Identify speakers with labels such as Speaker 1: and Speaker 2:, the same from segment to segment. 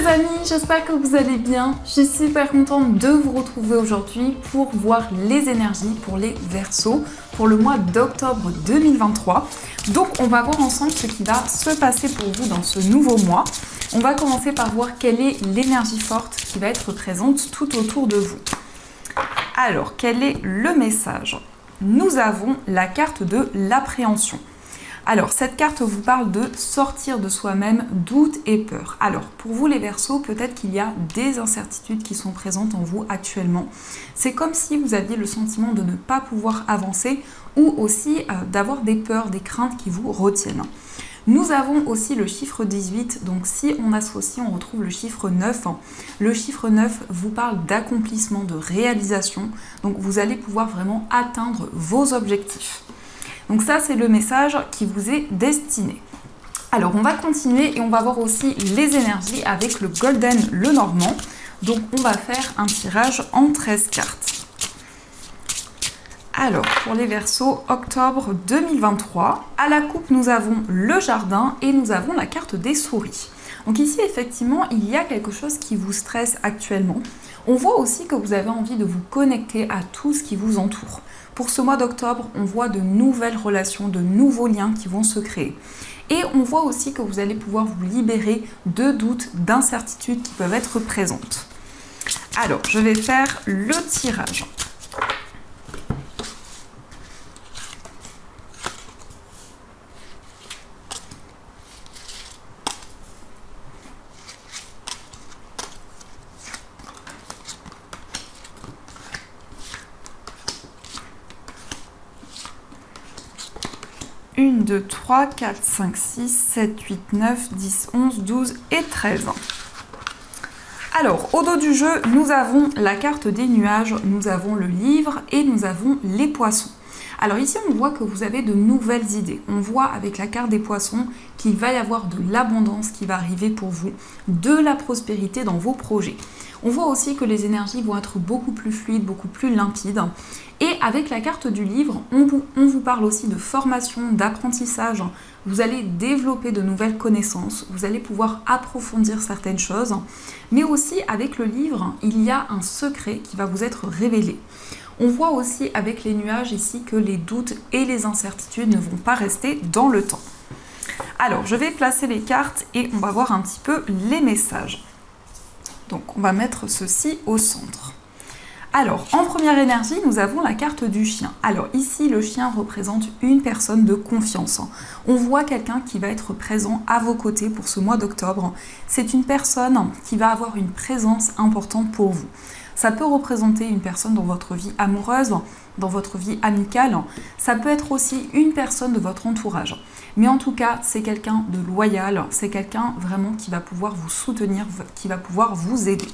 Speaker 1: les amis, j'espère que vous allez bien. Je suis super contente de vous retrouver aujourd'hui pour voir les énergies pour les Verseaux pour le mois d'octobre 2023. Donc on va voir ensemble ce qui va se passer pour vous dans ce nouveau mois. On va commencer par voir quelle est l'énergie forte qui va être présente tout autour de vous. Alors, quel est le message? Nous avons la carte de l'appréhension. Alors, cette carte vous parle de sortir de soi-même, doute et peur. Alors, pour vous les Verseaux, peut-être qu'il y a des incertitudes qui sont présentes en vous actuellement. C'est comme si vous aviez le sentiment de ne pas pouvoir avancer ou aussi d'avoir des peurs, des craintes qui vous retiennent. Nous avons aussi le chiffre 18, donc si on associe, on retrouve le chiffre 9. Le chiffre 9 vous parle d'accomplissement, de réalisation, donc vous allez pouvoir vraiment atteindre vos objectifs. Donc ça, c'est le message qui vous est destiné. Alors, on va continuer et on va voir aussi les énergies avec le Golden Lenormand. Donc, on va faire un tirage en 13 cartes. Alors, pour les Verseaux, octobre 2023, à la coupe, nous avons le jardin et nous avons la carte des souris. Donc ici, effectivement, il y a quelque chose qui vous stresse actuellement. On voit aussi que vous avez envie de vous connecter à tout ce qui vous entoure. Pour ce mois d'octobre, on voit de nouvelles relations, de nouveaux liens qui vont se créer. Et on voit aussi que vous allez pouvoir vous libérer de doutes, d'incertitudes qui peuvent être présentes. Alors, je vais faire le tirage. Une, 2, 3, 4, 5, 6, 7, 8, 9, 10, 11, 12 et 13. Alors, au dos du jeu, nous avons la carte des nuages, nous avons le livre et nous avons les poissons. Alors ici, on voit que vous avez de nouvelles idées. On voit avec la carte des poissons qu'il va y avoir de l'abondance qui va arriver pour vous, de la prospérité dans vos projets. On voit aussi que les énergies vont être beaucoup plus fluides, beaucoup plus limpides. Et avec la carte du livre, on vous parle aussi de formation, d'apprentissage. Vous allez développer de nouvelles connaissances, vous allez pouvoir approfondir certaines choses. Mais aussi avec le livre, il y a un secret qui va vous être révélé. On voit aussi avec les nuages ici que les doutes et les incertitudes ne vont pas rester dans le temps. Alors, je vais placer les cartes et on va voir un petit peu les messages. Donc, on va mettre ceci au centre. Alors, en première énergie, nous avons la carte du chien. Alors ici, le chien représente une personne de confiance. On voit quelqu'un qui va être présent à vos côtés pour ce mois d'octobre. C'est une personne qui va avoir une présence importante pour vous. Ça peut représenter une personne dans votre vie amoureuse, dans votre vie amicale. Ça peut être aussi une personne de votre entourage. Mais en tout cas, c'est quelqu'un de loyal, c'est quelqu'un vraiment qui va pouvoir vous soutenir, qui va pouvoir vous aider.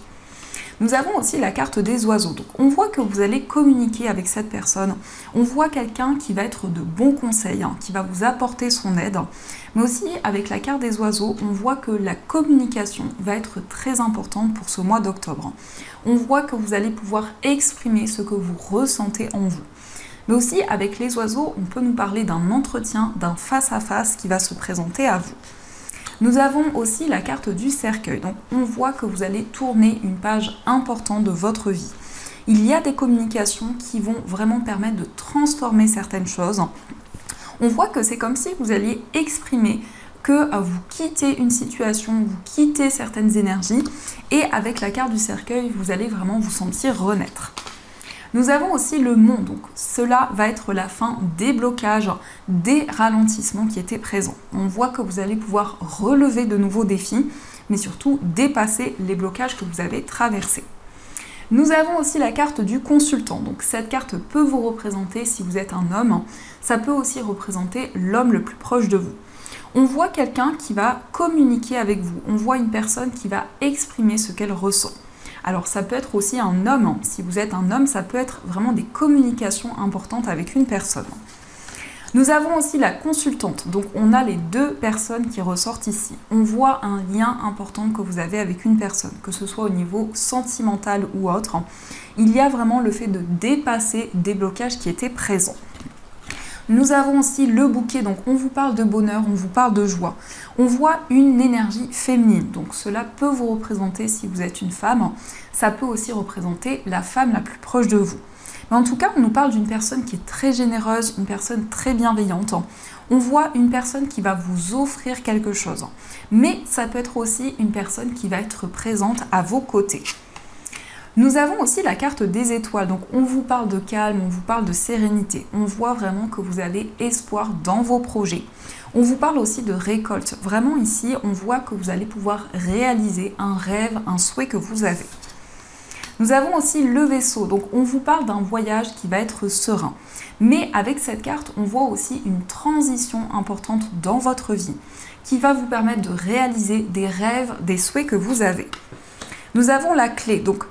Speaker 1: Nous avons aussi la carte des oiseaux. Donc, on voit que vous allez communiquer avec cette personne. On voit quelqu'un qui va être de bons conseils, qui va vous apporter son aide. Mais aussi, avec la carte des oiseaux, on voit que la communication va être très importante pour ce mois d'octobre. On voit que vous allez pouvoir exprimer ce que vous ressentez en vous. Mais aussi, avec les oiseaux, on peut nous parler d'un entretien, d'un face-à-face qui va se présenter à vous. Nous avons aussi la carte du cercueil. Donc, on voit que vous allez tourner une page importante de votre vie. Il y a des communications qui vont vraiment permettre de transformer certaines choses. On voit que c'est comme si vous alliez exprimer que vous quittez une situation, vous quittez certaines énergies et avec la carte du cercueil, vous allez vraiment vous sentir renaître. Nous avons aussi le mont, donc cela va être la fin des blocages, des ralentissements qui étaient présents. On voit que vous allez pouvoir relever de nouveaux défis, mais surtout dépasser les blocages que vous avez traversés. Nous avons aussi la carte du consultant, donc cette carte peut vous représenter si vous êtes un homme, ça peut aussi représenter l'homme le plus proche de vous. On voit quelqu'un qui va communiquer avec vous, on voit une personne qui va exprimer ce qu'elle ressent. Alors ça peut être aussi un homme, si vous êtes un homme, ça peut être vraiment des communications importantes avec une personne. Nous avons aussi la consultante, donc on a les deux personnes qui ressortent ici. On voit un lien important que vous avez avec une personne, que ce soit au niveau sentimental ou autre. Il y a vraiment le fait de dépasser des blocages qui étaient présents. Nous avons aussi le bouquet, donc on vous parle de bonheur, on vous parle de joie. On voit une énergie féminine, donc cela peut vous représenter si vous êtes une femme. Ça peut aussi représenter la femme la plus proche de vous. Mais en tout cas, on nous parle d'une personne qui est très généreuse, une personne très bienveillante. On voit une personne qui va vous offrir quelque chose. Mais ça peut être aussi une personne qui va être présente à vos côtés. Nous avons aussi la carte des étoiles, donc on vous parle de calme, on vous parle de sérénité. On voit vraiment que vous avez espoir dans vos projets. On vous parle aussi de récolte. Vraiment ici, on voit que vous allez pouvoir réaliser un rêve, un souhait que vous avez. Nous avons aussi le vaisseau, donc on vous parle d'un voyage qui va être serein. Mais avec cette carte, on voit aussi une transition importante dans votre vie qui va vous permettre de réaliser des rêves, des souhaits que vous avez. Nous avons la clé, donc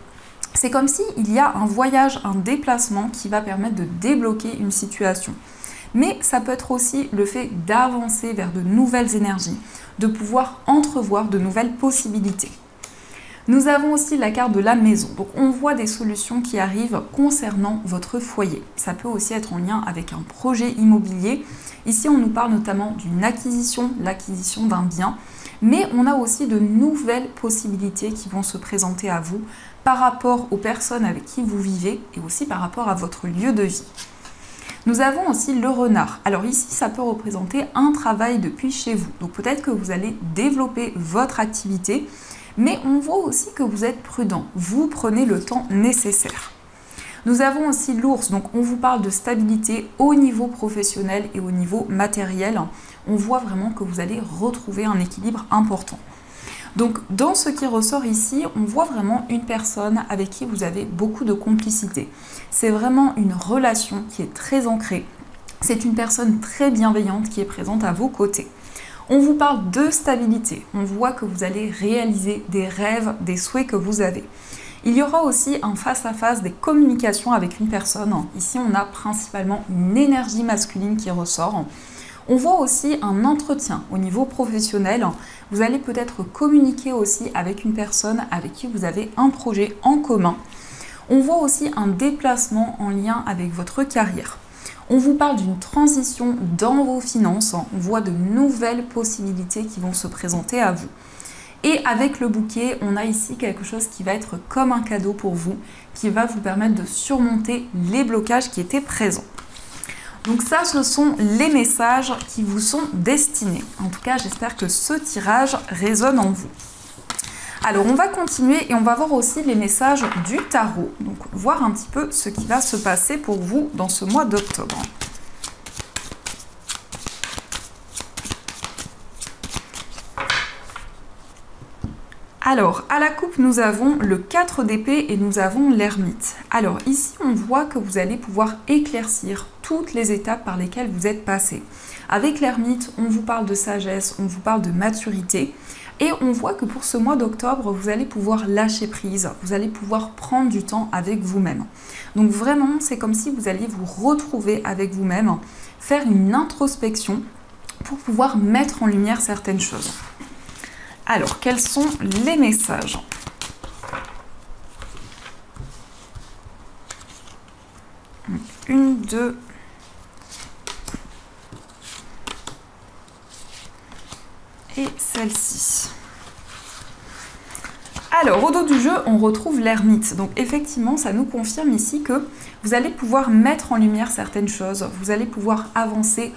Speaker 1: c'est comme s'il y a un voyage, un déplacement qui va permettre de débloquer une situation. Mais ça peut être aussi le fait d'avancer vers de nouvelles énergies, de pouvoir entrevoir de nouvelles possibilités. Nous avons aussi la carte de la maison. Donc on voit des solutions qui arrivent concernant votre foyer. Ça peut aussi être en lien avec un projet immobilier. Ici, on nous parle notamment d'une acquisition, l'acquisition d'un bien. Mais on a aussi de nouvelles possibilités qui vont se présenter à vous par rapport aux personnes avec qui vous vivez et aussi par rapport à votre lieu de vie. Nous avons aussi le renard. Alors ici, ça peut représenter un travail depuis chez vous. Donc peut-être que vous allez développer votre activité, mais on voit aussi que vous êtes prudent. Vous prenez le temps nécessaire. Nous avons aussi l'ours, donc on vous parle de stabilité au niveau professionnel et au niveau matériel. On voit vraiment que vous allez retrouver un équilibre important. Donc dans ce qui ressort ici, on voit vraiment une personne avec qui vous avez beaucoup de complicité. C'est vraiment une relation qui est très ancrée. C'est une personne très bienveillante qui est présente à vos côtés. On vous parle de stabilité. On voit que vous allez réaliser des rêves, des souhaits que vous avez. Il y aura aussi un face-à-face, des communications avec une personne. Ici, on a principalement une énergie masculine qui ressort. On voit aussi un entretien au niveau professionnel. Vous allez peut-être communiquer aussi avec une personne avec qui vous avez un projet en commun. On voit aussi un déplacement en lien avec votre carrière. On vous parle d'une transition dans vos finances. On voit de nouvelles possibilités qui vont se présenter à vous. Et avec le bouquet, on a ici quelque chose qui va être comme un cadeau pour vous, qui va vous permettre de surmonter les blocages qui étaient présents. Donc ça, ce sont les messages qui vous sont destinés. En tout cas, j'espère que ce tirage résonne en vous. Alors, on va continuer et on va voir aussi les messages du tarot. Donc, voir un petit peu ce qui va se passer pour vous dans ce mois d'octobre. Alors, à la coupe, nous avons le 4 d'épée et nous avons l'ermite. Alors, ici, on voit que vous allez pouvoir éclaircir toutes les étapes par lesquelles vous êtes passé. Avec l'ermite, on vous parle de sagesse, on vous parle de maturité. Et on voit que pour ce mois d'octobre, vous allez pouvoir lâcher prise, vous allez pouvoir prendre du temps avec vous-même. Donc vraiment, c'est comme si vous alliez vous retrouver avec vous-même, faire une introspection pour pouvoir mettre en lumière certaines choses. Alors, quels sont les messages ? Une, deux... et celle-ci. Alors, au dos du jeu, on retrouve l'ermite. Donc, effectivement, ça nous confirme ici que vous allez pouvoir mettre en lumière certaines choses, vous allez pouvoir avancer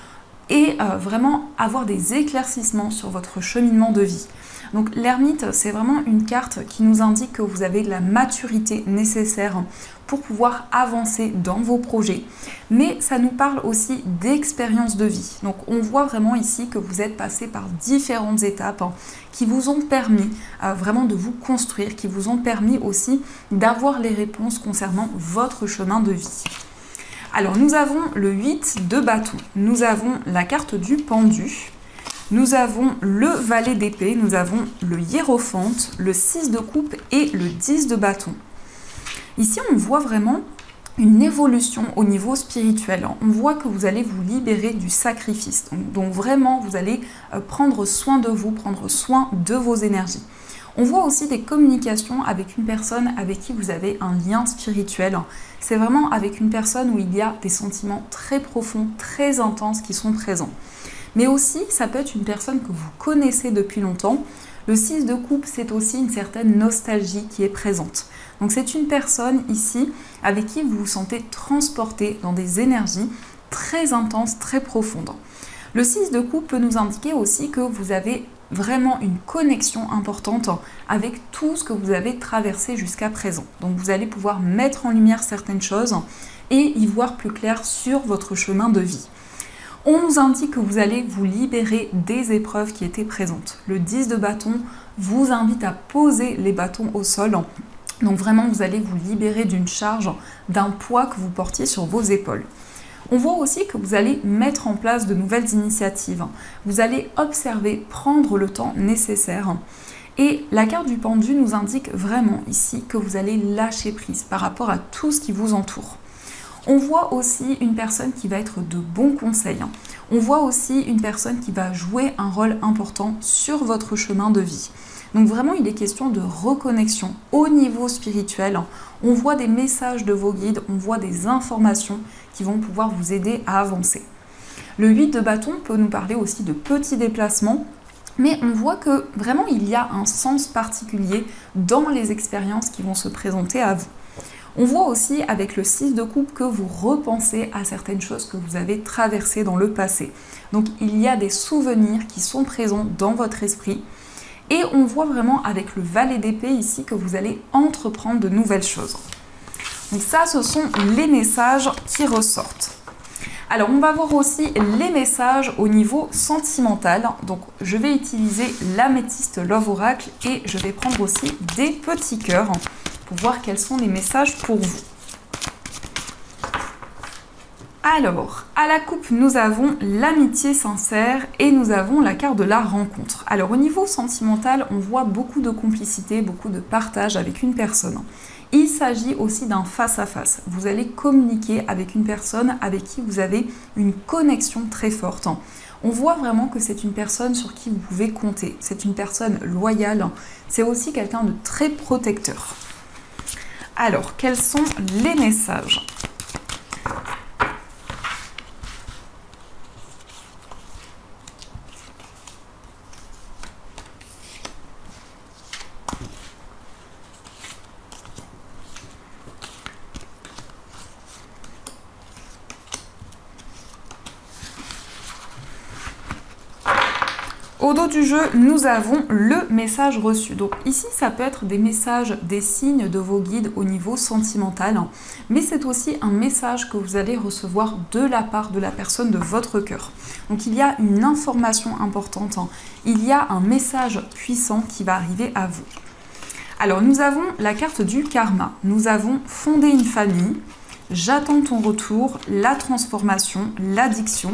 Speaker 1: et vraiment avoir des éclaircissements sur votre cheminement de vie. Donc, l'ermite, c'est vraiment une carte qui nous indique que vous avez la maturité nécessaire pour pouvoir avancer dans vos projets. Mais ça nous parle aussi d'expérience de vie. Donc, on voit vraiment ici que vous êtes passé par différentes étapes qui vous ont permis vraiment de vous construire, qui vous ont permis aussi d'avoir les réponses concernant votre chemin de vie. Alors, nous avons le 8 de bâton. Nous avons la carte du pendu. Nous avons le valet d'épée, nous avons le hiérophante, le 6 de coupe et le 10 de bâton. Ici, on voit vraiment une évolution au niveau spirituel. On voit que vous allez vous libérer du sacrifice. Donc vraiment, vous allez prendre soin de vous, prendre soin de vos énergies. On voit aussi des communications avec une personne avec qui vous avez un lien spirituel. C'est vraiment avec une personne où il y a des sentiments très profonds, très intenses qui sont présents. Mais aussi, ça peut être une personne que vous connaissez depuis longtemps. Le 6 de coupe, c'est aussi une certaine nostalgie qui est présente. Donc c'est une personne ici avec qui vous vous sentez transporté dans des énergies très intenses, très profondes. Le 6 de coupe peut nous indiquer aussi que vous avez vraiment une connexion importante avec tout ce que vous avez traversé jusqu'à présent. Donc vous allez pouvoir mettre en lumière certaines choses et y voir plus clair sur votre chemin de vie. On nous indique que vous allez vous libérer des épreuves qui étaient présentes. Le 10 de bâton vous invite à poser les bâtons au sol. Donc vraiment, vous allez vous libérer d'une charge, d'un poids que vous portiez sur vos épaules. On voit aussi que vous allez mettre en place de nouvelles initiatives. Vous allez observer, prendre le temps nécessaire. Et la carte du pendu nous indique vraiment ici que vous allez lâcher prise par rapport à tout ce qui vous entoure. On voit aussi une personne qui va être de bons conseils. On voit aussi une personne qui va jouer un rôle important sur votre chemin de vie. Donc vraiment, il est question de reconnexion au niveau spirituel. On voit des messages de vos guides, on voit des informations qui vont pouvoir vous aider à avancer. Le 8 de bâton peut nous parler aussi de petits déplacements, mais on voit que vraiment il y a un sens particulier dans les expériences qui vont se présenter à vous. On voit aussi avec le 6 de coupe que vous repensez à certaines choses que vous avez traversées dans le passé. Donc il y a des souvenirs qui sont présents dans votre esprit. Et on voit vraiment avec le valet d'épée ici que vous allez entreprendre de nouvelles choses. Donc ça, ce sont les messages qui ressortent. Alors, on va voir aussi les messages au niveau sentimental. Donc, je vais utiliser l'améthyste Love Oracle et je vais prendre aussi des petits cœurs pour voir quels sont les messages pour vous. Alors, à la coupe, nous avons l'amitié sincère et nous avons la carte de la rencontre. Alors, au niveau sentimental, on voit beaucoup de complicité, beaucoup de partage avec une personne. Il s'agit aussi d'un face-à-face. Vous allez communiquer avec une personne avec qui vous avez une connexion très forte. On voit vraiment que c'est une personne sur qui vous pouvez compter. C'est une personne loyale. C'est aussi quelqu'un de très protecteur. Alors, quels sont les messages ? Au dos du jeu, nous avons le message reçu. Donc ici, ça peut être des messages, des signes de vos guides au niveau sentimental, mais c'est aussi un message que vous allez recevoir de la part de la personne de votre cœur. Donc il y a une information importante, il y a un message puissant qui va arriver à vous. Alors nous avons la carte du karma, nous avons fondé une famille, j'attends ton retour, la transformation, l'addiction.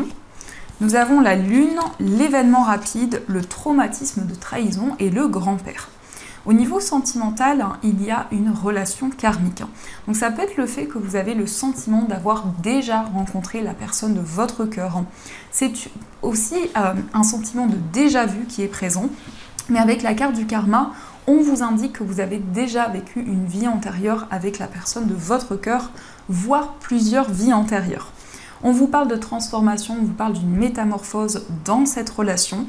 Speaker 1: Nous avons la lune, l'événement rapide, le traumatisme de trahison et le grand-père. Au niveau sentimental, il y a une relation karmique. Donc ça peut être le fait que vous avez le sentiment d'avoir déjà rencontré la personne de votre cœur. C'est aussi un sentiment de déjà-vu qui est présent. Mais avec la carte du karma, on vous indique que vous avez déjà vécu une vie antérieure avec la personne de votre cœur, voire plusieurs vies antérieures. On vous parle de transformation, on vous parle d'une métamorphose dans cette relation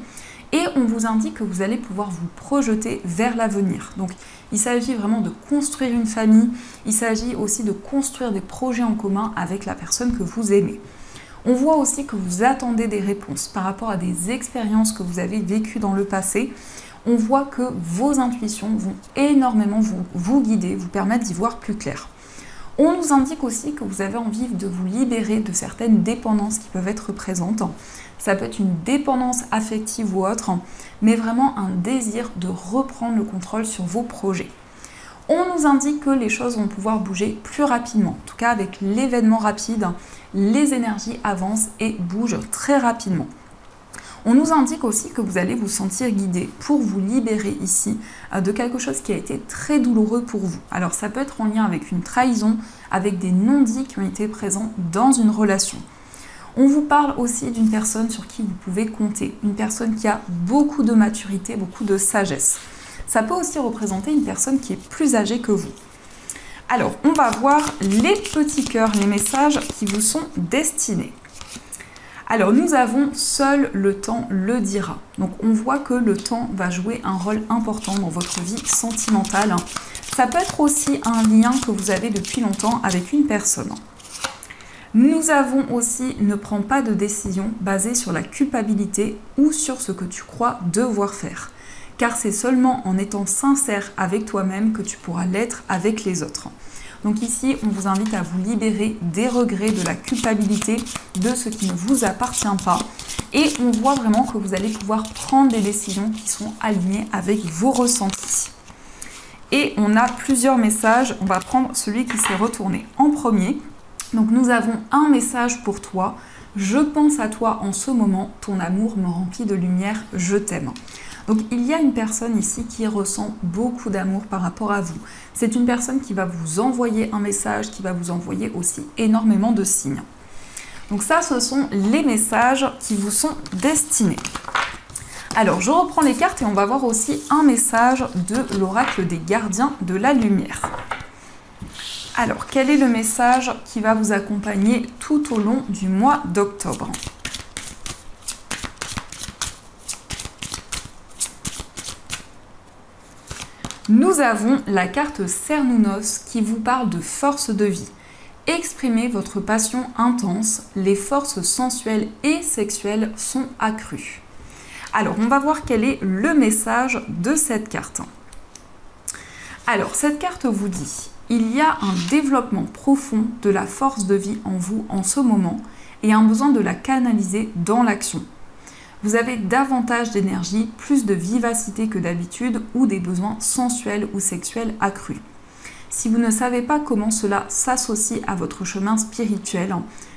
Speaker 1: et on vous indique que vous allez pouvoir vous projeter vers l'avenir. Donc il s'agit vraiment de construire une famille, il s'agit aussi de construire des projets en commun avec la personne que vous aimez. On voit aussi que vous attendez des réponses par rapport à des expériences que vous avez vécues dans le passé. On voit que vos intuitions vont énormément vous guider, vous permettre d'y voir plus clair. On nous indique aussi que vous avez envie de vous libérer de certaines dépendances qui peuvent être présentes. Ça peut être une dépendance affective ou autre, mais vraiment un désir de reprendre le contrôle sur vos projets. On nous indique que les choses vont pouvoir bouger plus rapidement. En tout cas, avec l'événement rapide, les énergies avancent et bougent très rapidement. On nous indique aussi que vous allez vous sentir guidé pour vous libérer ici de quelque chose qui a été très douloureux pour vous. Alors ça peut être en lien avec une trahison, avec des non-dits qui ont été présents dans une relation. On vous parle aussi d'une personne sur qui vous pouvez compter, une personne qui a beaucoup de maturité, beaucoup de sagesse. Ça peut aussi représenter une personne qui est plus âgée que vous. Alors, on va voir les petits cœurs, les messages qui vous sont destinés. Alors, nous avons seul le temps le dira. Donc, on voit que le temps va jouer un rôle important dans votre vie sentimentale. Ça peut être aussi un lien que vous avez depuis longtemps avec une personne. Nous avons aussi ne prends pas de décision basée sur la culpabilité ou sur ce que tu crois devoir faire. Car c'est seulement en étant sincère avec toi-même que tu pourras l'être avec les autres. Donc ici, on vous invite à vous libérer des regrets, de la culpabilité, de ce qui ne vous appartient pas. Et on voit vraiment que vous allez pouvoir prendre des décisions qui sont alignées avec vos ressentis. Et on a plusieurs messages. On va prendre celui qui s'est retourné en premier. Donc nous avons un message pour toi. Je pense à toi en ce moment. Ton amour me remplit de lumière. Je t'aime. Donc il y a une personne ici qui ressent beaucoup d'amour par rapport à vous. C'est une personne qui va vous envoyer un message, qui va vous envoyer aussi énormément de signes. Donc ça, ce sont les messages qui vous sont destinés. Alors, je reprends les cartes et on va voir aussi un message de l'oracle des gardiens de la lumière. Alors, quel est le message qui va vous accompagner tout au long du mois d'octobre ? Nous avons la carte Cernunnos qui vous parle de force de vie. Exprimez votre passion intense, les forces sensuelles et sexuelles sont accrues. Alors, on va voir quel est le message de cette carte. Alors, cette carte vous dit, il y a un développement profond de la force de vie en vous en ce moment et un besoin de la canaliser dans l'action. Vous avez davantage d'énergie, plus de vivacité que d'habitude ou des besoins sensuels ou sexuels accrus. Si vous ne savez pas comment cela s'associe à votre chemin spirituel,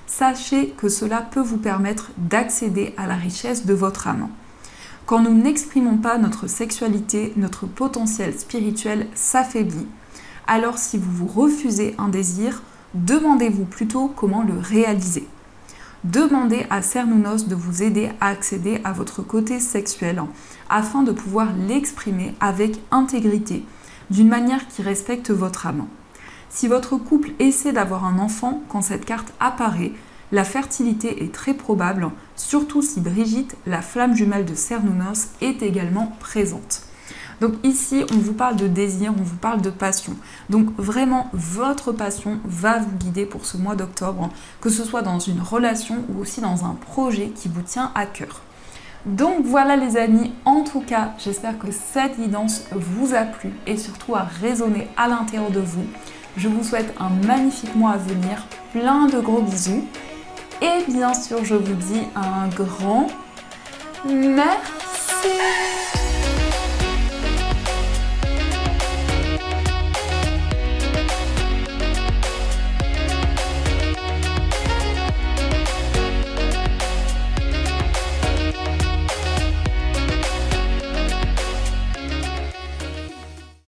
Speaker 1: sachez que cela peut vous permettre d'accéder à la richesse de votre âme. Quand nous n'exprimons pas notre sexualité, notre potentiel spirituel s'affaiblit. Alors si vous vous refusez un désir, demandez-vous plutôt comment le réaliser. Demandez à Cernunnos de vous aider à accéder à votre côté sexuel afin de pouvoir l'exprimer avec intégrité, d'une manière qui respecte votre âme. Si votre couple essaie d'avoir un enfant quand cette carte apparaît, la fertilité est très probable, surtout si Brigitte, la flamme jumelle de Cernunnos, est également présente. Donc ici, on vous parle de désir, on vous parle de passion. Donc vraiment, votre passion va vous guider pour ce mois d'octobre, que ce soit dans une relation ou aussi dans un projet qui vous tient à cœur. Donc voilà les amis, en tout cas, j'espère que cette guidance vous a plu et surtout a résonné à l'intérieur de vous. Je vous souhaite un magnifique mois à venir, plein de gros bisous. Et bien sûr, je vous dis un grand merci.